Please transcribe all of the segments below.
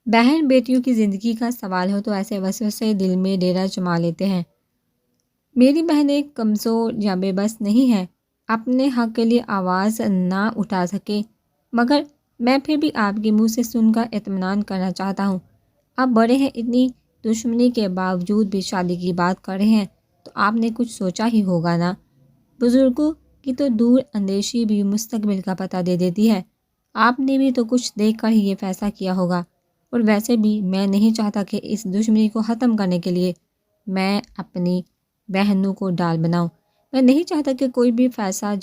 بہن بیٹیوں کی زندگی کا سوال ہو تو ایسے وسوسے دل میں ڈیرا جما لیتے ہیں۔ میری بہن ایک کمزور یا بے بس نہیں ہے، اپنے حق کے لیے آواز نہ اٹھا سکے، مگر میں پھر بھی آپ کے منہ سے سن کر اطمینان کرنا چاہتا ہوں۔ آپ بڑے ہیں، اتنی دشمنی کے باوجود بھی شادی کی بات کر رہے ہیں تو آپ نے کچھ سوچا ہی ہوگا نا۔ بزرگوں کی تو دور اندیشی بھی مستقبل کا پتہ دے دیتی ہے۔ آپ نے بھی تو کچھ دیکھ کر ہی یہ فیصلہ کیا ہوگا، اور ویسے بھی میں نہیں چاہتا کہ اس دشمنی کو ختم کرنے کے لیے میں اپنی بہنوں کو ڈال بناؤں۔ میں نہیں چاہتا کہ کوئی بھی فیصلہ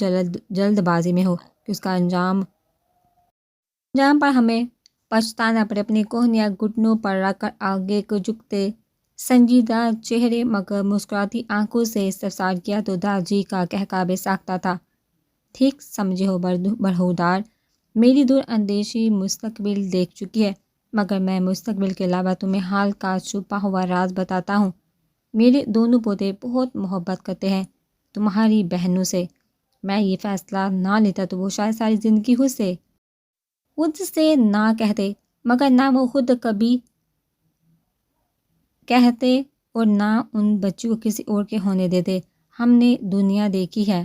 جلد بازی میں ہو کہ اس کا انجام پر ہمیں پچھتانا پڑے۔ اپنی کوہنیاں گھٹنوں پر رکھ کر آگے کو جھکتے سنجیدہ چہرے مگر مسکراتی آنکھوں سے استفسار کیا تو داجی کا قہقہ بے ساختہ تھا۔ ٹھیک سمجھے ہو برہودار، میری دور اندیشی مستقبل دیکھ چکی ہے، مگر میں مستقبل کے علاوہ تمہیں حال کا چھپا ہوا راز بتاتا ہوں۔ میرے دونوں پوتے بہت محبت کرتے ہیں تمہاری بہنوں سے۔ میں یہ فیصلہ نہ لیتا تو وہ شاید ساری زندگی خود سے نہ کہتے، مگر نہ وہ خود کبھی کہتے اور نہ ان بچوں کو کسی اور کے ہونے دیتے۔ ہم نے دنیا دیکھی ہے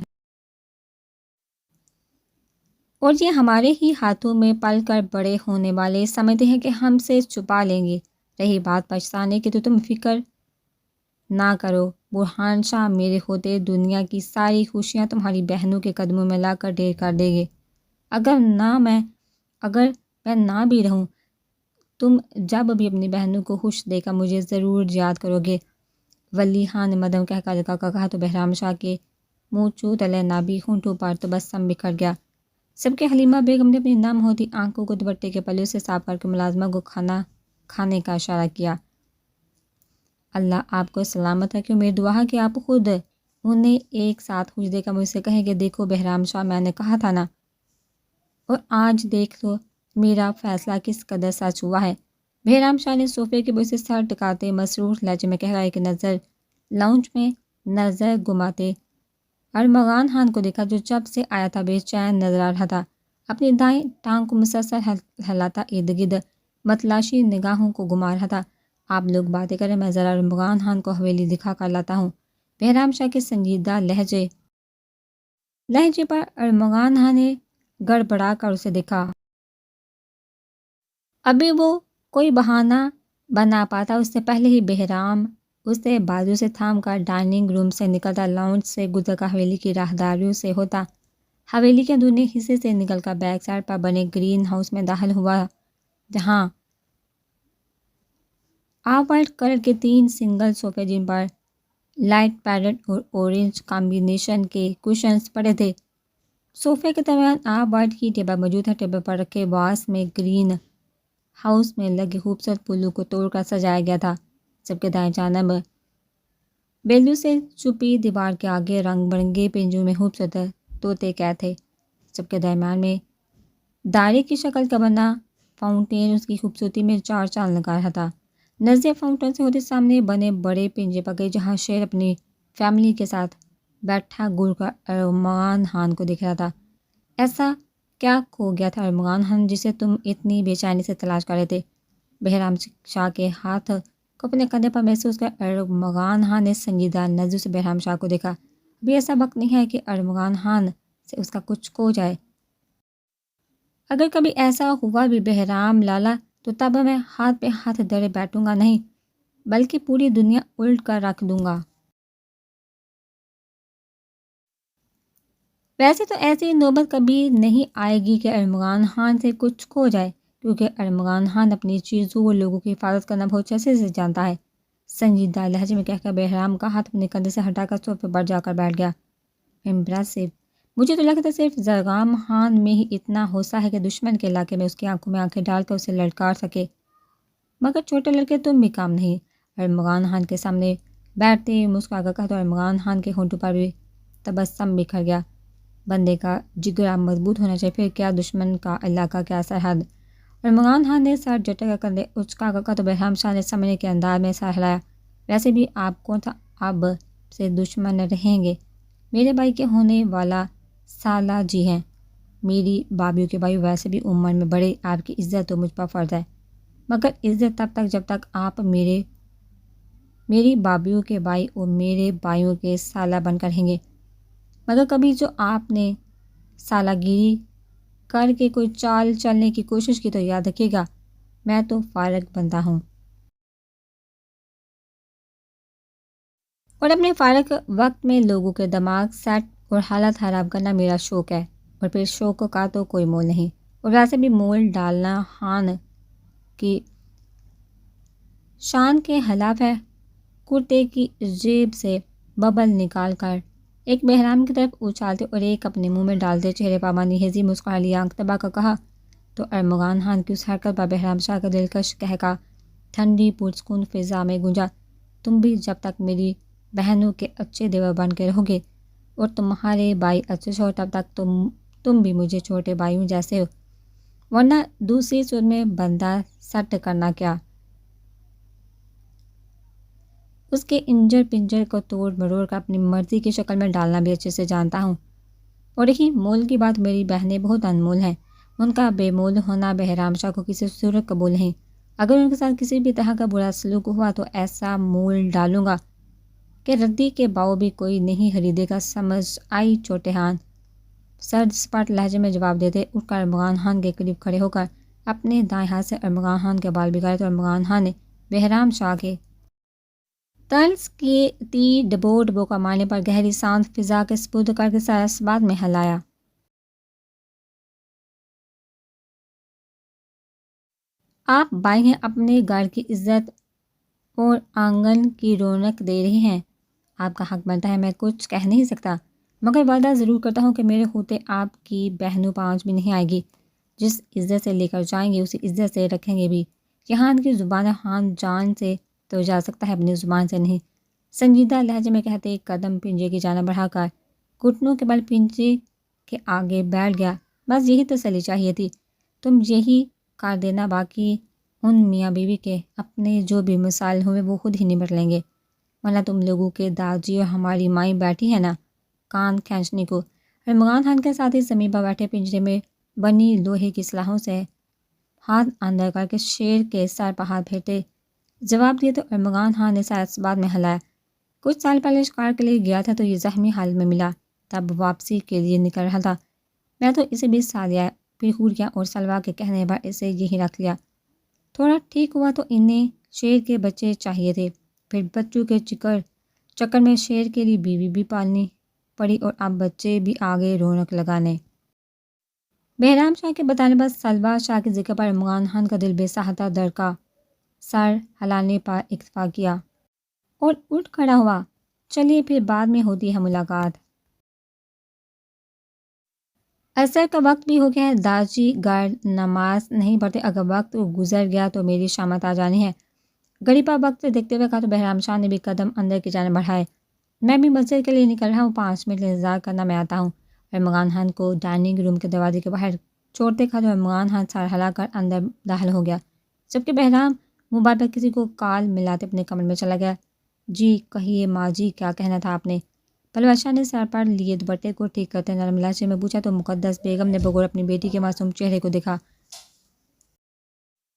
اور یہ ہمارے ہی ہاتھوں میں پل کر بڑے ہونے والے سمجھتے ہیں کہ ہم سے چھپا لیں گے۔ رہی بات پچھتانے کی تو تم فکر نہ کرو برہان شاہ، میرے ہوتے دنیا کی ساری خوشیاں تمہاری بہنوں کے قدموں میں لا کر ڈھیر کر دیں گے۔ اگر میں نہ بھی رہوں، تم جب بھی اپنی بہنوں کو خوش دیکھا مجھے ضرور یاد کرو گے۔ ولی خان نے مدم کہا تو بہرام شاہ کے منہ چو تلے نابی ہونٹوں پر تبسم بکھر گیا۔ سب کے حلیمہ بیگم نے اپنی نم ہوتی آنکھوں کو دوپٹے کے پلو سے صاف کر کے ملازمہ کو کھانا کھانے کا اشارہ کیا۔ اللہ آپ کو سلامت رکھے، میری دعا ہے کہ آپ خود انہیں ایک ساتھ خوش دیکھا مجھ سے کہیں کہ دیکھو بہرام شاہ، میں نے کہا تھا نا، اور آج دیکھ لو میرا فیصلہ کس قدر سچ ہوا ہے۔ بہرام شاہ نے صوفے کے بوجھ سے سر ٹکاتے مسرور لہجے میں کہہ رہا ہے کہ لاؤنج میں نظر گھماتے ارمغان خان کو دیکھا جو جب سے آیا تھا بے چین نظر آ رہا تھا، اپنی دائیں ٹانگ کو مسلسل ہلاتا ارد گرد متلاشی نگاہوں کو گھما رہا تھا۔ آپ لوگ باتیں کریں، میں ذرا ارمغان خان کو حویلی دکھا کر لاتا ہوں۔ بہرام شاہ کے سنجیدہ لہجے پر ارمغان خان نے گڑبڑا کر اسے دیکھا۔ ابھی وہ کوئی بہانہ بنا پاتا، اس سے پہلے ہی بہرام اسے بازو سے تھام کر ڈائننگ روم سے نکلتا، لاؤنج سے گزر کر حویلی کی راہداریوں سے ہوتا، حویلی کے اندرونی حصے سے نکل کر بیک سائڈ پر بنے گرین ہاؤس میں داخل ہوا، جہاں آف وائٹ کلر کے 3 سنگل صوفے جن پر لائٹ پیرٹ اور اورنج کمبینیشن کے کشنز پڑے تھے۔ صوفے کے درمیان آف وائٹ کی ٹیبل موجود ہے، ٹیبل پر رکھے واس میں گرین ہاؤس میں لگے خوبصورت پھولوں کو توڑ کر سجایا گیا تھا۔ سب کے دائیں جانب بیلوں سے چھپی دیوار کے آگے رنگ برنگے پنجوں میں خوبصورت طوطے قید تھے۔ سب کے درمیان میں دائرے کی شکل کا بنا فاؤنٹین اس کی خوبصورتی میں 4 چاند لگا رہا تھا۔ نظر فاؤنٹین سے ہوتے سامنے بنے بڑے پنجے پر گئی، جہاں شیر اپنی فیملی کے ساتھ بیٹھا گڑ کر ارمغان خان کو دیکھ رہا تھا۔ ایسا کیا کھو گیا تھا ارمغان خان جسے تم اتنی بے چینی سے تلاش کر رہے تھے؟ بہرام شاہ کے ہاتھ کو اپنے کندھے پر محسوس کر ارمغان خان نے سنجیدہ نظروں سے بہرام شاہ کو دیکھا۔ ابھی ایسا وقت نہیں ہے کہ ارمغان خان سے اس کا کچھ کھو جائے۔ اگر کبھی ایسا ہوا بھی بہرام لالا تو تب میں ہاتھ پہ ہاتھ دھرے بیٹھوں گا نہیں، بلکہ پوری دنیا الٹ کر رکھ دوں گا۔ ویسے تو ایسی نوبت کبھی نہیں آئے گی کہ ارمغان خان سے کچھ کھو جائے، کیونکہ ارمغان خان اپنی چیزوں اور لوگوں کی حفاظت کرنا بہت اچھے سے جانتا ہے۔ سنجیدہ لہجے میں کہہ کر بہرام کا ہاتھ اپنے کندھے سے ہٹا کر صوفے پر جا کر بیٹھ گیا۔ امپریسو، مجھے تو لگتا ہے صرف زرغام خان میں ہی اتنا حوصلہ ہے کہ دشمن کے علاقے میں اس کی آنکھوں میں آنکھیں ڈال کر اسے للکار سکے، مگر چھوٹے لڑکے تم بھی کام نہیں۔ ارمغان خان کے سامنے بیٹھتے مسکرا کر کہا تو ارمغان خان کے ہونٹوں پر بھی تبسم بکھر گیا۔ بندے کا جگرا مضبوط ہونا چاہیے، پھر کیا دشمن کا علاقہ، کیا سرحد۔ ارمغان خان نے سر جھٹک کر کندھے اچکا کر کہا تو بہرام شاہ نے سمجھنے کے انداز میں سر ہلایا۔ ویسے بھی آپ کون سا اب سے دشمن رہیں گے، میرے بھائی کے ہونے والا سالہ جی ہیں، میری بابیوں کے بھائی، ویسے بھی عمر میں بڑے، آپ کی عزت تو مجھ پر فرض ہے۔ مگر عزت تب تک جب تک آپ میری بابیوں کے بھائی اور میرے بھائیوں کے سالہ بن کر رہیں گے۔ مگر کبھی جو آپ نے سالہ گیری کر کے کوئی چال چلنے کی کوشش کی تو یاد رکھیے گا، میں تو فارغ بندہ ہوں، اور اپنے فارغ وقت میں لوگوں کے دماغ سیٹ اور حالت خراب کرنا میرا شوق ہے، اور پھر شوق کا تو کوئی مول نہیں، اور ویسے بھی مول ڈالنا خان کی شان کے خلاف ہے۔ کرتے کی جیب سے ببل نکال کر ایک بہرام کی طرف اچھالتے اور ایک اپنے منہ میں ڈالتے چہرے پابندی ہیزی مسکرا لیا آنکھ دبا کر کہا، تو ارمغان خان کی اس حرکت پر بہرام شاہ کا دلکش کہکا ٹھنڈی پرسکون فضا میں گونجا۔ تم بھی جب تک میری بہنوں کے اچھے دیور بن کے رہو گے اور تمہارے بھائی اچھے ہو تب تک تم بھی مجھے چھوٹے بھائیوں جیسے ہو، ورنہ دوسری صورت میں بندہ سٹ کرنا کیا، اس کے انجر پنجر کو توڑ مروڑ کر اپنی مرضی کی شکل میں ڈالنا بھی اچھے سے جانتا ہوں۔ اور رہی مول کی بات، میری بہنیں بہت انمول ہیں، ان کا بے مول ہونا بہرام شاہ کو کسی صورت قبول نہیں۔ اگر ان کے ساتھ کسی بھی طرح کا برا سلوک ہوا تو ایسا مول ڈالوں گا کہ ردی کے باؤ بھی کوئی نہیں خریدے گا، سمجھ آئی چھوٹے خان؟ سرد سپاٹ لہجے میں جواب دیتے اٹھ کر ارمغان خان کے قریب کھڑے ہو کر اپنے دائیں ہاتھ سے ارمغان خان کے بال بگاڑے تو ارمغان خان نے بہرام شاہ کے طرز کے تی ڈبو ڈبو کا مارنے پر گہری سانس فضا کے سپرد کر کے سرس بات میں ہلایا۔ آپ بھائی ہیں، اپنے گھر کی عزت اور آنگن کی رونق دے رہی ہیں، آپ کا حق بنتا ہے، میں کچھ کہہ نہیں سکتا، مگر وعدہ ضرور کرتا ہوں کہ میرے ہوتے آپ کی بہنوں پانچ بھی نہیں آئے گی، جس عزت سے لے کر جائیں گے اسی عزت سے رکھیں گے بھی۔ یہاں کی زبان خان جان سے تو جا سکتا ہے، اپنی زبان سے نہیں، سنجیدہ لہجے میں کہتے ایک قدم پنجے کی جانب بڑھا کر گھٹنوں کے بل پنجے کے آگے بیٹھ گیا۔ بس یہی تسلی چاہیے تھی، تم یہی کر دینا، باقی ان میاں بیوی کے اپنے جو بھی مسائل ہوئے وہ خود ہی نمٹ لیں گے، ورنہ تم لوگوں کے داجی اور ہماری مائیں بیٹھی ہیں نا کان کھینچنے کو۔ ارمغان خان کے ساتھ ہی زمین پر بیٹھے پنجرے میں بنی لوہے کی سلاحوں سے ہاتھ اندر کر کے شیر کے سر پر ہاتھ پھیرتے جواب دیے تو ارمغان خان نے سر اس بات میں ہلایا، کچھ سال پہلے شکار کے لیے گیا تھا تو یہ زخمی حال میں ملا، تب واپسی کے لیے نکل رہا تھا، میں تو اسے 20 سال لیا، پھر خوریا اور سلوا کے کہنے پر اسے یہی رکھ لیا، تھوڑا ٹھیک ہوا تو انہیں شیر کے بچے چاہیے تھے، پھر بچوں کے چکر میں شیر کے لیے بیوی بھی پالنی پڑی اور اب بچے بھی آگے رونق لگانے۔ بہرام شاہ کے بتانے پر سلوا شاہ کے ذکر پر ارمغان خان کا دل بے ساختہ دھڑکا، سر ہلانے پر اکتفا کیا اور اٹھ کھڑا ہوا، چلیے پھر بعد میں ہوتی ہے ملاقات، عصر کا وقت بھی ہو گیا ہے، داجی گر نماز نہیں پڑھتے، اگر وقت گزر گیا تو میری شامت آ جانی ہے۔ گھڑی پر وقت دیکھتے ہوئے کہا تو بہرام شاہ نے بھی قدم اندر کی جانب بڑھائے، میں بھی مسجد کے لیے نکل رہا ہوں، 5 منٹ انتظار کرنا، میں آتا ہوں۔ ارمغان خان کو ڈائننگ روم کے دروازے کے باہر چھوڑتے کہا تو ارمغان خان سر ہلا کر اندر داخل ہو گیا، جبکہ بہرام موبائل پر کسی کو کال ملاتے اپنے کمرے میں چلا گیا۔ جی کہیے ماں جی، کیا کہنا تھا آپ نے؟ پلوش شاہ نے سر پر لیے دوپٹے کو ٹھیک کرتے نرم لہجے میں پوچھا تو مقدس بیگم نے بغور اپنی بیٹی کے معصوم چہرے کو دیکھا،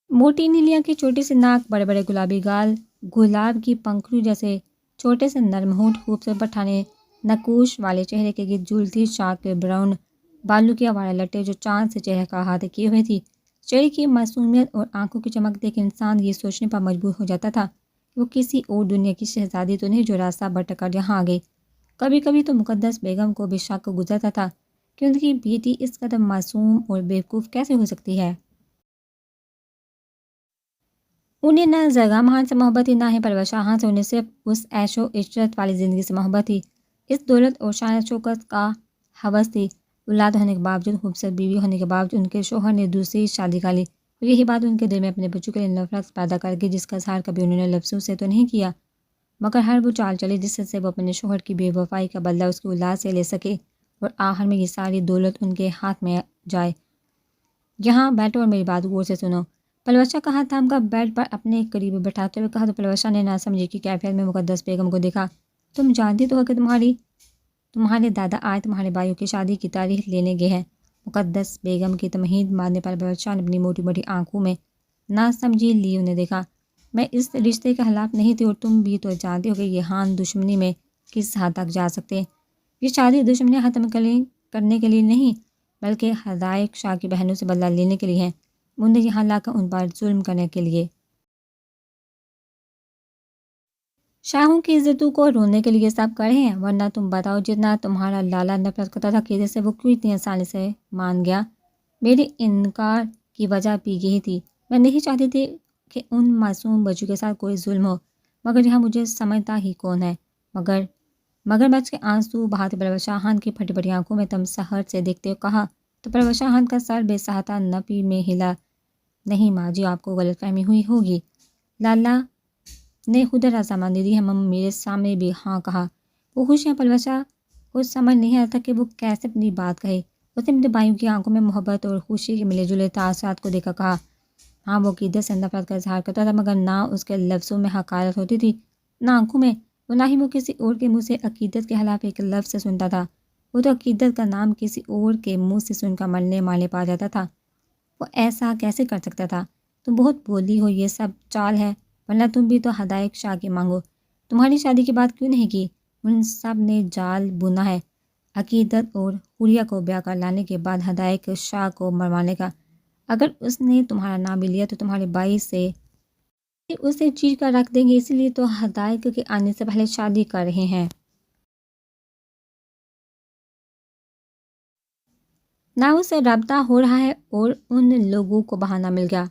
موٹی نیلیا کی چھوٹی سی ناک، بڑے بڑے گلابی گال، گلاب کی پنکھڑیوں جیسے چھوٹے سے نرم ہونٹ، خوبصورت پٹھانے نقوش والے چہرے کے گرد جھولتی چاک براؤن بالوں کی آوارہ لٹیں جو چاند سے چہرے کا احاطہ کیے ہوئے تھی، چہرے کی معصومیت اور آنکھوں کی چمک دیکھ انسان یہ سوچنے پر مجبور ہو جاتا تھا کہ وہ کسی اور دنیا کی شہزادی تو نہیں جو راستہ بھٹک کر یہاں آ گئی۔ کبھی کبھی تو مقدس بیگم کو بھی شک گزرتا تھا کہ ان کی بیٹی اس قدر معصوم اور بیوقوف کیسے ہو سکتی ہے۔ انہیں نہ زرگام خان سے محبت تھی، نہ ہی پرویز شاہ خان سے، انہیں صرف اس عیش و عشرت والی زندگی سے محبت تھی، اس دولت اور شان شوکت کا ہوس تھی۔ اولاد ہونے کے باوجود، خوبصورت بیوی ہونے کے باوجود ان کے شوہر نے دوسری شادی کر لی، اور یہی بات ان کے دل میں اپنے بچوں کے لیے نفرت پیدا کر گئی، جس کا اظہار کبھی انہوں نے لفظوں سے تو نہیں کیا، مگر ہر وہ چال چلی جس سے وہ اپنے شوہر کی بے وفائی کا بدلہ اس کی اولاد سے لے سکے، اور آخر میں یہ ساری دولت ان کے ہاتھ میں جائے۔ یہاں بیٹھو اور میری بات غور سے سنو، پلوشہ کا ہاتھ تھام کر بیڈ پر اپنے قریب بٹھاتے ہوئے کہا تو پلوشہ نے ناسمجھی کی کیفیت میں مقدس بیگم کو دیکھا، تم جانتی تو ہو کہ تمہارے دادا آج تمہارے بھائیوں کی شادی کی تاریخ لینے گئے ہیں۔ مقدس بیگم کی تمہید مارنے پر پلوشہ نے اپنی موٹی موٹی آنکھوں میں نہ سمجھی لیو نے دیکھا۔ میں اس رشتے کے خلاف نہیں تھی اور تم بھی تو جانتے ہو کہ یہ ہان دشمنی میں کس حد تک جا سکتے ہیں۔ یہ شادی دشمنی ختم کرنے کے لیے نہیں بلکہ حدائق شاہ کی بہنوں سے بدلہ لینے کے لیے ہے۔ انہیں یہاں لا کر ان پر ظلم کرنے کے لیے، شاہوں کی عزتوں کو رونے کے لیے سب کر رہے ہیں۔ ورنہ تم بتاؤ، جتنا تمہارا لالا نفرت کرتا تھا قیدے سے، وہ کیوں اتنی آسانی سے مان گیا؟ میرے انکار کی وجہ بھی یہی تھی۔ میں نہیں چاہتی تھی کہ ان معصوم بچوں کے ساتھ کوئی ظلم ہو، مگر یہاں مجھے سمجھتا ہی کون ہے؟ مگر بچ کے آنسو بہاتے پروش شاہ خان کی پھٹی پھٹی آنکھوں میں تمسخر سے دیکھتے ہوئے کہا تو پروش شاہ خان کا سر بے سہتا نفی میں ہلا۔ نہیں ماں جی، آپ کو غلط فہمی ہوئی ہوگی، لالا نے خود رضامندی دی ہے۔ میرے سامنے بھی ہاں کہا۔ وہ خوش ہیں؟ پروشا کو سمجھ نہیں آتا کہ وہ کیسے اپنی بات کہے۔ اس نے اپنے بھائیوں کی آنکھوں میں محبت اور خوشی کے ملے جلے تاثرات کو دیکھا کہا، ہاں وہ عقیدت سے نفرت کا اظہار کرتا تھا، مگر نہ اس کے لفظوں میں حقارت ہوتی تھی نہ آنکھوں میں، اور نہ ہی وہ کسی اور کے منہ سے عقیدت کے خلاف ایک لفظ سے سنتا تھا۔ وہ تو عقیدت کا نام کسی اور کے منہ سے سن کر مرنے مارنے پا جاتا تھا۔ وہ ایسا کیسے کر سکتا تھا؟ تم بہت بولی ہو، یہ سب چال ہے، ورنہ تم بھی تو حدائق شاہ کی مانگو۔ تمہاری شادی کی بات کیوں نہیں کی؟ ان سب نے جال بنا ہے، عقیدت اور حریہ کو بیاہ کر لانے کے بعد حدائق شاہ کو مروانے کا۔ اگر اس نے تمہارا نام بھی لیا تو تمہارے بھائی سے اسے چیر کر رکھ دیں گے، اسی لیے تو حدائق کے آنے سے پہلے شادی کر رہے ہیں۔ نہ اس سے رابطہ ہو رہا ہے اور ان لوگوں کو بہانہ مل گیا۔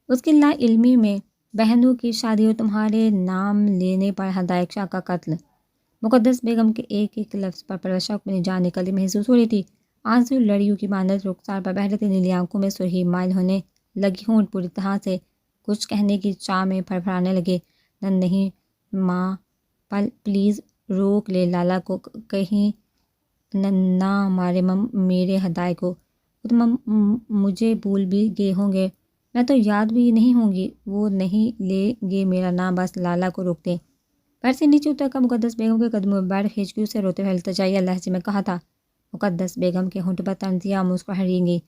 اس کی لا علمی میں بہنوں کی شادی اور تمہارے نام لینے پر حدائق شاہ کا قتل۔ مقدس بیگم کے ایک ایک لفظ پر پروش شاہ کو اپنی جان نکلتی محسوس ہو رہی تھی۔ آنسو لڑیوں کی مانند رخسار پر بہہ رہے تھے، نیلی آنکھوں میں سرخی مائل ہونے لگی، ہونٹ پوری طرح سے کچھ کہنے کی چاہ میں پھڑپڑانے لگے۔ نہیں ماں، پلیز روک لے لالا کو، کہیں نہ مارے میرے حدائق کو۔ وہ تو مجھے بھول بھی گئے ہوں گے، میں تو یاد بھی نہیں ہوں گی، وہ نہیں لے گے میرا نام، بس لالا کو روک دیں۔ پیر سے نیچے اتر کر مقدس بیگم کے قدموں میں بیٹھ کھینچ کے اسے روتے ہوئے التجائیہ لہجے میں کہا تھا۔ مقدس بیگم کے ہونٹ پر طنزیہ مسکراہٹ رنگ گئی۔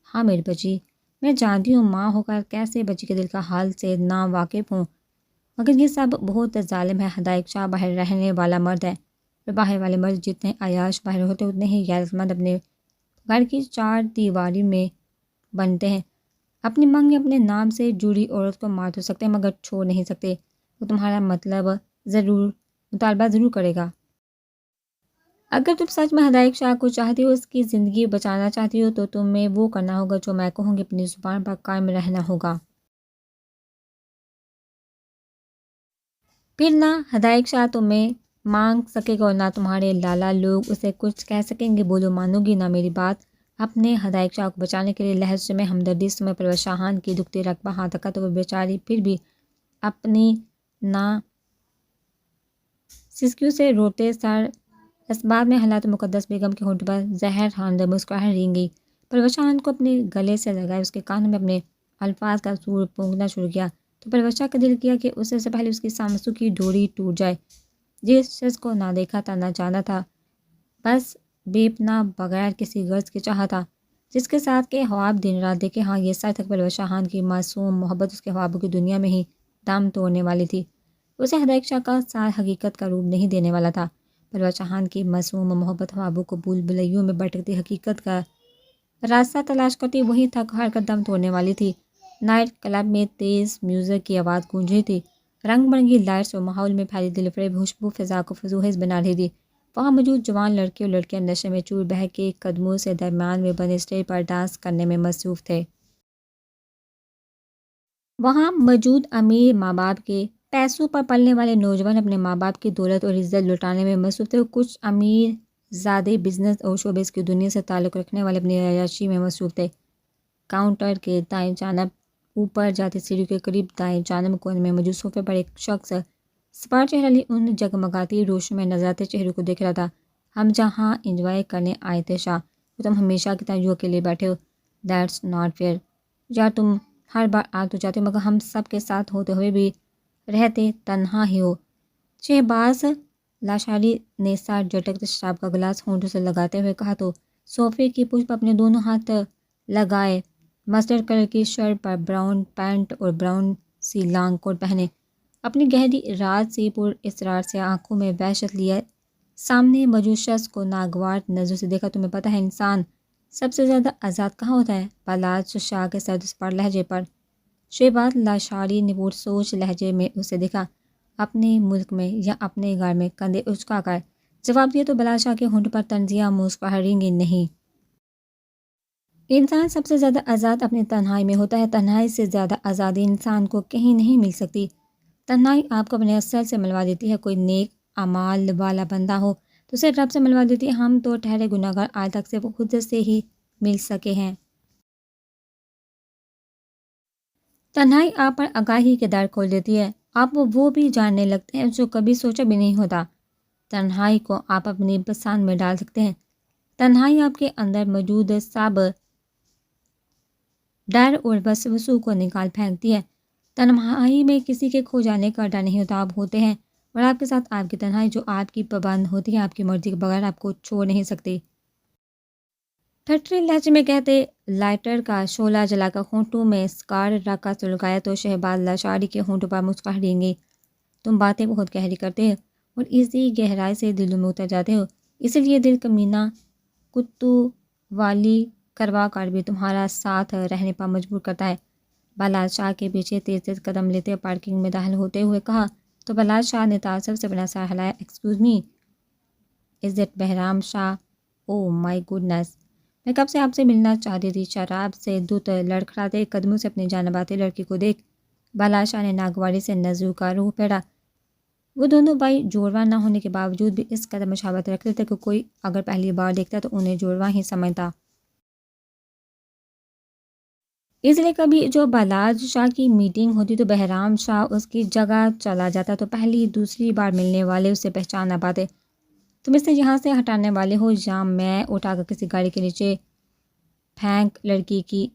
ہاں میری بچی، میں جانتی ہوں ماں ہو کر کیسے بچی کے دل کا حال سے نا واقف ہوں، مگر یہ سب بہت ظالم ہے۔ حدائق شاہ باہر رہنے والا مرد ہے، اور باہر والے مرد جتنے عیاش باہر ہوتے اتنے ہی غیرت مند اپنے گھر کی چار دیواری میں بنتے ہیں۔ اپنی منگ میں اپنے نام سے جڑی عورت کو مار تو سکتے ہیں مگر چھوڑ نہیں سکتے۔ وہ تمہارا مطالبہ ضرور کرے گا۔ اگر تم سچ میں حدائق شاہ کو چاہتی ہو، اس کی زندگی بچانا چاہتی ہو، تو تمہیں وہ کرنا ہوگا جو میں کہوں گی، اپنی زبان پر قائم رہنا ہوگا۔ پھر نہ حدائق شاہ تمہیں مانگ سکے گا اور نہ تمہارے لالا لوگ اسے کچھ کہہ سکیں گے۔ بولو، مانو گی نہ میری بات؟ اپنے حدائق شاہ کو بچانے کے لیے لہجے میں ہمدردی سے پروش شاہ خان کی دکھتی رقبہ ہاتھ رکھا تو وہ بیچاری پھر بھی اپنی نا سسکیوں سے روتے سر اس بات میں ہلا تو مقدس بیگم کے ہونٹ پر زہر خواندہ مسکراہٹ رنگ گئی۔ پروش شاہ خان کو اپنے گلے سے لگائے اس کے کانوں میں اپنے الفاظ کا سور پونگنا شروع کیا تو پروش شاہ کا دل کیا کہ اسے سے پہلے اس کی سانسوں کی ڈوری ٹوٹ جائے۔ جس شخص کو نہ دیکھا تھا نہ جانا تھا، بس بے پناہ بغیر کسی غرض کے چاہا تھا، جس کے ساتھ کے خواب دن رات دیکھے، ہاں یہ سچ تک پروش شاہ خان کی معصوم محبت اس کے خوابوں کی دنیا میں ہی دم توڑنے والی تھی۔ اسے حدائق شاہ کا سار حقیقت کا روپ نہیں دینے والا تھا۔ پروش شاہ خان کی معصوم محبت خوابوں کو بھول بھلیوں میں بھٹکتی حقیقت کا راستہ تلاش کرتی وہی تھک ہار کر دم توڑنے والی تھی۔ نائٹ کلب میں تیز میوزک کی آواز گونج رہی تھی، رنگ برنگی لائٹس اور ماحول میں پھیلی دل فریب خوشبو فضا کو فضوہز بنا رہی تھی۔ وہاں موجود جوان لڑکے اور لڑکیاں نشے میں چور بہہ کے قدموں سے درمیان میں بنے اسٹیج پر ڈانس کرنے میں مصروف تھے۔ وہاں موجود امیر ماں باپ کے پیسوں پر پلنے والے نوجوان اپنے ماں باپ کی دولت اور عزت لٹانے میں مصروف تھے، اور کچھ امیر زادے بزنس اور شوبز کی دنیا سے تعلق رکھنے والے اپنی عیاشی میں مصروف تھے۔ کاؤنٹر کے دائیں جانب اوپر جاتی سیڑھی کے قریب دائیں جانب کونے میں موجود صوفے پر ایک شخص سپاہ چہرہ لی ان جگمگاتی روشنیوں میں نظر آتے چہروں کو دیکھ رہا تھا۔ ہم جہاں انجوائے کرنے آئے تھے شاہ، تو تم ہمیشہ کی طرح یوں اکیلے بیٹھے ہو۔ دیٹس ناٹ فیئر یار، تم ہر بار آ تو جاتے ہو مگر ہم سب کے ساتھ ہوتے ہوئے بھی رہتے تنہا ہی ہو۔ شہباز لاشاری نے سر جھٹکتے شراب کا گلاس ہونٹوں سے لگاتے ہوئے کہا تو صوفے کی پشت پر اپنے دونوں ہاتھ لگائے مسٹرڈ کلر کی شرٹ پر براؤن پینٹ اور براؤن سی لانگ کوٹ پہنے، اپنی گہری رات سی پر اسرار سے آنکھوں میں وحشت لیے سامنے موجود شخص کو ناگوار نظر سے دیکھا۔ تمہیں پتہ ہے انسان سب سے زیادہ آزاد کہاں ہوتا ہے؟ بلاج شاہ کے سرد سپر لہجے پر شہباز لاشاری نے پور سوچ لہجے میں اسے دیکھا۔ اپنے ملک میں یا اپنے گھر میں کندھے اچکا کر جواب دیا تو بلاج شاہ کے ہونٹ پر طنزیہ مسکراہٹ نہیں۔ انسان سب سے زیادہ آزاد اپنی تنہائی میں ہوتا ہے۔ تنہائی سے زیادہ آزادی انسان کو کہیں نہیں مل سکتی۔ تنہائی آپ کو اپنے اصل سے ملوا دیتی ہے۔ کوئی نیک اعمال والا بندہ ہو تو اسے رب سے ملوا دیتی ہے۔ ہم تو ٹھہرے گناہگار آج تک سے وہ خود سے ہی مل سکے ہیں۔ تنہائی آپ پر آگاہی کے در کھول دیتی ہے۔ آپ وہ بھی جاننے لگتے ہیں جو کبھی سوچا بھی نہیں ہوتا۔ تنہائی کو آپ اپنی پسند میں ڈال سکتے ہیں۔ تنہائی آپ کے اندر موجود سب ڈر اور وسوسوں کو نکال پھینکتی ہے۔ تنہائی میں کسی کے کھو جانے کا ڈر نہیں ہوتا۔ آپ ہوتے ہیں اور آپ کے ساتھ آپ کی تنہائی جو آپ کی پابند ہوتی ہے، آپ کی مرضی کے بغیر آپ کو چھوڑ نہیں سکتی۔ ٹھٹھرے لہجے میں کہتے، لائٹر کا شعلہ جلا کر ہونٹوں میں سکار رکھ کر سلگایا تو شہباز لاشاری کے ہونٹوں پر مسکراہٹ گئی۔ تم باتیں بہت گہری کرتے ہو اور اسی گہرائی سے دلوں میں اتر جاتے ہو، اسی لیے دل کمینہ کتو والی کروا کر بھی تمہارا ساتھ رہنے پر مجبور کرتا ہے۔ بلاج شاہ کے پیچھے تیز تیز قدم لیتے پارکنگ میں داخل ہوتے ہوئے کہا تو بلاج شاہ نے تعصب سے اپنا سر ہلایا۔ Excuse me, is it Bahram Shah? Oh my goodness, میں کب سے آپ سے ملنا چاہتی تھی۔ شراب سے دھت لڑکھڑاتے قدموں سے اپنی جانب آتے لڑکی کو دیکھ بلاج شاہ نے ناگواری سے نظروں کا رخ پھیرا۔ وہ دونوں بھائی جوڑواں نہ ہونے کے باوجود بھی اس قدر مشابہت رکھتے تھے کہ کوئی اگر پہلی بار دیکھتا تو انہیں جوڑواں ہی سمجھتا۔ اس لیے کبھی جو بلاج شاہ کی میٹنگ ہوتی تو بہرام شاہ اس کی جگہ چلا جاتا تو پہلی دوسری بار ملنے والے اسے پہچان نہ پاتے۔ تم اسے یہاں سے ہٹانے والے ہو یا میں اٹھا کر کسی گاڑی کے نیچے پھینک؟ لڑکی کی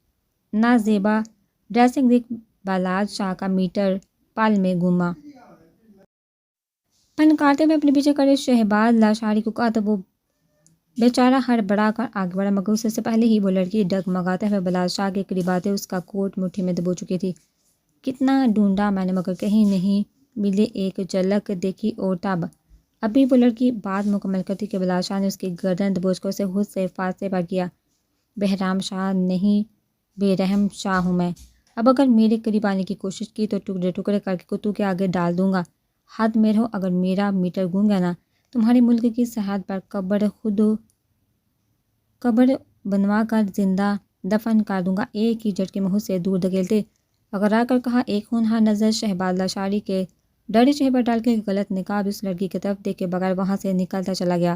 نازیبا ڈریسنگ دیکھ بلاج شاہ کا میٹر پل میں گھوما۔ پھنکارتے ہوئے اپنے پیچھے کھڑے شہباز لاشاری کو کہا تو وہ بیچارہ ہڑبڑا کر آگے بڑھا، مگر اس سے پہلے ہی وہ لڑکی ڈگمگاتے ہوئے بلاج شاہ کے قریب آتے اس کا کوٹ مٹھی میں دبو چکی تھی۔ کتنا ڈھونڈا میں نے مگر کہیں نہیں ملے، ایک جھلک دیکھی اور تب ابھی وہ لڑکی بات مکمل کرتی کہ بلاج شاہ نے اس کی گردن دبوچ کر اسے خود سے فاصلے پر کیا۔ بہرام شاہ نہیں، بے رحم شاہ ہوں میں۔ اب اگر میرے قریب آنے کی کوشش کی تو ٹکڑے ٹکڑے کر کے کتوں کے آگے ڈال دوں گا۔ حد میں رہو، اگر میرا میٹر گھوم گیا نا تمہارے ملک کی سرحد پر قبر بنوا کر زندہ دفن کر دوں گا۔ ایک ہی جھٹکے میں خود سے دور دھکیلتے اگرا کر کہا۔ ایک ہونہار نظر شہباز لاشاری کے ڈرے چہرے پر ڈال کے غلط نقاب اس لڑکی کی طرف دیکھ کے بغیر وہاں سے نکلتا چلا گیا۔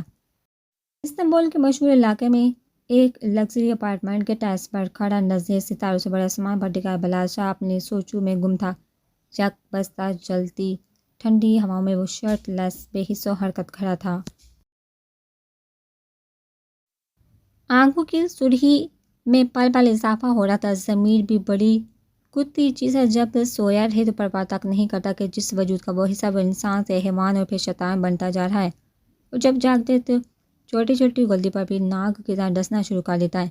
استنبول کے مشہور علاقے میں ایک لگژری اپارٹمنٹ کے ٹیرس پر کھڑا نظر ستاروں سے بڑے آسمان پر ٹکا بلاج شاہ اپنے سوچوں میں گم تھا۔ یک بستہ جلتی ٹھنڈی ہواؤں میں وہ شرٹ لیس بے حس و حرکت کھڑا تھا۔ آنکھوں کی سرخی میں پل پل اضافہ ہو رہا تھا۔ ضمیر بھی بڑی کتی چیز ہے، جب سویا رہے تو پرواہ تک نہیں کرتا کہ جس وجود کا وہ حصہ وہ انسان سے حیوان اور پھر شیطان بنتا جا رہا ہے، اور جب جاگتے تو چھوٹی چھوٹی غلطی پر بھی ناگ کی طرح ڈسنا شروع کر دیتا ہے۔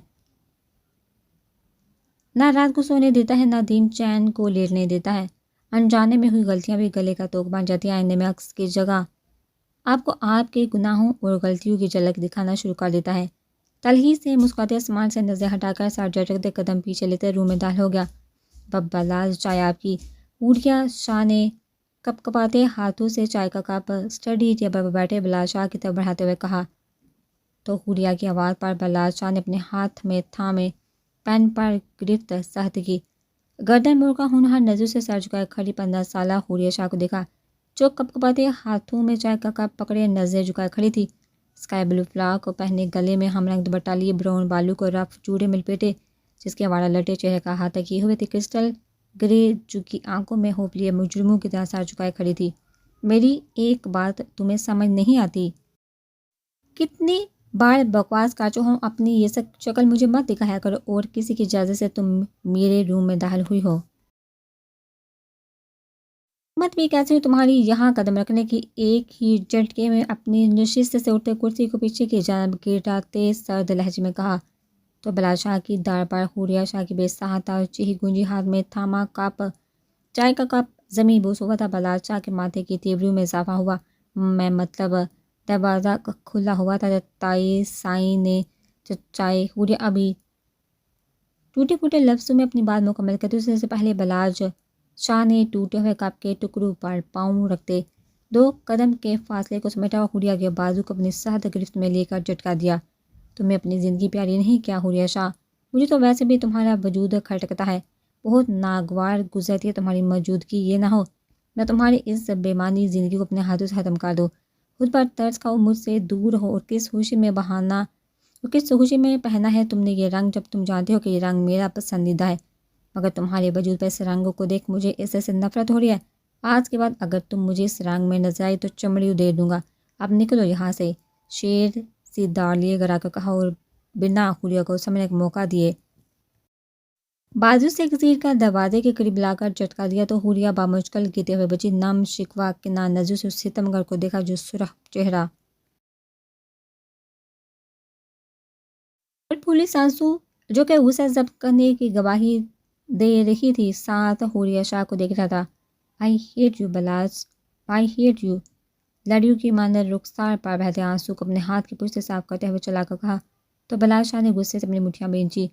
نہ رات کو سونے دیتا ہے، نہ دن چین کو لیٹنے دیتا ہے۔ انجانے میں ہوئی غلطیاں بھی گلے کا توق بن جاتی ہیں۔ آئینے میں عکس کی جگہ آپ کو آپ کے گناہوں اور غلطیوں کی جھلک دکھانا شروع کر دیتا ہے۔ تلخی سے مسکراتے آسمان سے نظر ہٹا کر سر جھٹکتے قدم پیچھے لیتے روم میں داخل ہو گیا۔ بلاج چائے آپ کی؟ ہوریا شاہ نے کپ کپاتے ہاتھوں سے چائے کا کپ اسٹڈی ٹیبل پر بیٹھے بلاج شاہ کی طرف بڑھاتے ہوئے کہا تو ہوریا کی آواز پر بلاج شاہ نے اپنے ہاتھ میں تھامے پین پر گرفت سخت کی گردن موڑ کر ہونہار نظر سے سر جھکائے کھڑی 15 سالہ ہوریا شاہ کو دیکھا، جو کپ کپاتے ہاتھوں میں چائے کا کپ پکڑے نظر جھکائے کھڑی تھی۔ اسکائی بلو فراک کو پہنے، گلے میں ہم رنگ دوپٹہ لیے، براؤن بالوں کو رف چوڑے میں لپیٹے، جس کے واڑہ لٹے چہرے کا احاطہ کیے ہوئے تھے، کرسٹل گرے جھکی آنکھوں میں ہوپ لیے مجرموں کی طرح سر جھکائے کھڑی تھی۔ میری ایک بات تمہیں سمجھ نہیں آتی؟ کتنی بار بکواس کر چکا ہوں، اپنی یہ شکل مجھے مت دکھایا کرو، اور کسی کی اجازت سے تم میرے روم میں داخل ہوئی ہو؟ ہمت بھی کیسے ہوئی تمہاری یہاں قدم رکھنے کی؟ ایک ہی جھٹکے میں اپنی نشست سے اٹھتے کرسی کو پیچھے کی جانب گراتے سرد لہجے میں کہا تو بلال شاہ کی دار پر حوریہ شاہ کی بے سہاتا چیخ گونجی، ہاتھ میں تھاما کپ چائے کا کپ زمین بوس ہوا تھا۔ بلال شاہ کے ماتھے کی تیوریوں میں اضافہ ہوا۔ میں مطلب دروازہ کھلا ہوا تھا۔ تائی سائی نے چائے حوریہ ابھی ٹوٹے پھوٹے لفظوں میں اپنی بات مکمل کرتے، اس سے پہلے بلال شاہ نے ٹوٹے ہوئے کپ کے ٹکڑوں پر پاؤں رکھتے 2 قدم کے فاصلے کو سمیٹا اور حوریہ کے بازو کو اپنی سخت گرفت میں لے کر جھٹکا دیا۔ تمہیں اپنی زندگی پیاری نہیں کیا حوریہ شاہ؟ مجھے تو ویسے بھی تمہارا وجود کھٹکتا ہے، بہت ناگوار گزرتی ہے تمہاری موجودگی۔ یہ نہ ہو میں تمہاری اس بے معنی زندگی کو اپنے ہاتھوں سے ختم کر دوں۔ خود پر ترس کھاؤ، مجھ سے دور ہو، اور کس خوشی میں پہنا ہے تم نے یہ رنگ، جب تم جانتے ہو کہ یہ رنگ میرا پسندیدہ ہے، مگر تمہارے وجود پر اس رنگ کو دیکھ مجھے اس سے نفرت ہو رہی ہے۔ آج کے بعد اگر تم مجھے اس رنگ میں نظر آئی تو چمڑی ادھیڑ دوں گا۔ اب نکلو یہاں سے، شیر سی داڑھ لیے گرا کر کہا، اور بنا حوریہ کو سمجھنے کا موقع دیے بازو سے گھسیٹ کر دروازے کے قریب لا کر جھٹکا دیا تو حوریہ بامشکل گرتے ہوئے بچی۔ نم شکوہ کناں نظروں سے اس ستمگر کو دیکھا جو سرخ چہرہ اور پھولی سانسوں جو کہ غصہ ضبط کرنے کی گواہی دے رہی تھی ساتھ حوریہ شاہ کو دیکھ رہا تھا۔ آئی ہیٹ یو بلاس، آئی ہیٹ یو، لڑیوں کی مانند رخسار پر بہتے آنسو کو اپنے ہاتھ کی پشت سے صاف کرتے ہوئے چلا کر کہا تو بلال شاہ نے غصے سے اپنی مٹھیاں بھینچی۔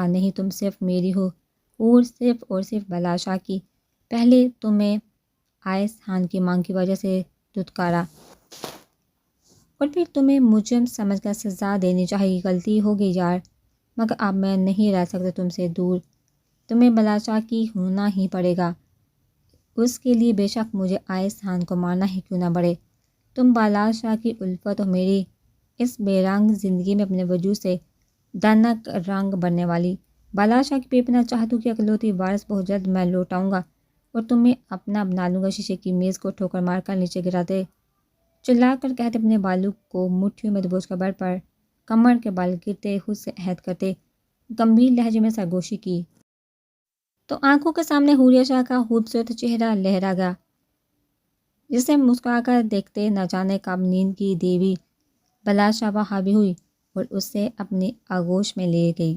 نہیں، تم صرف میری ہو، اور صرف بلال شاہ کی۔ پہلے تمہیں آئس خان کی مانگ کی وجہ سے دھتکارا اور پھر تمہیں مجرم سمجھ کر سزا دینی چاہیے۔ غلطی ہو گئی یار، مگر اب میں نہیں رہ سکتا تم سے دور، تمہیں بلال شاہ کی ہونا ہی پڑے گا، اس کے لیے بے شک مجھے آئس خان کو مارنا ہی کیوں نہ پڑے۔ تم بلال شاہ کی الفت اور میری اس بے رنگ زندگی میں اپنے وجود سے دنک رنگ بننے والی بلال شاہ کی بے پناہ چاہتوں کی اکلوتی وارث بہت جلد میں لوٹاؤں گا اور تمہیں اپنا بنا لوں گا۔ شیشے کی میز کو ٹھوکر مار کر نیچے گراتے چلا کر کہتے اپنے بالوں کو مٹھیوں میں دبوچ کر بیٹھ پر کمر کے بال گرتے خود سے عہد کرتے گمبھیر لہجے میں سرگوشی کی تو آنکھوں کے سامنے حوریہ شاہ کا خوبصورت چہرہ لہرا گیا، جسے مسکرا کر دیکھتے نہ جانے کب نیند کی دیوی بلال شاہ پر حاوی ہوئی اور اسے اپنی آغوش میں لے گئی۔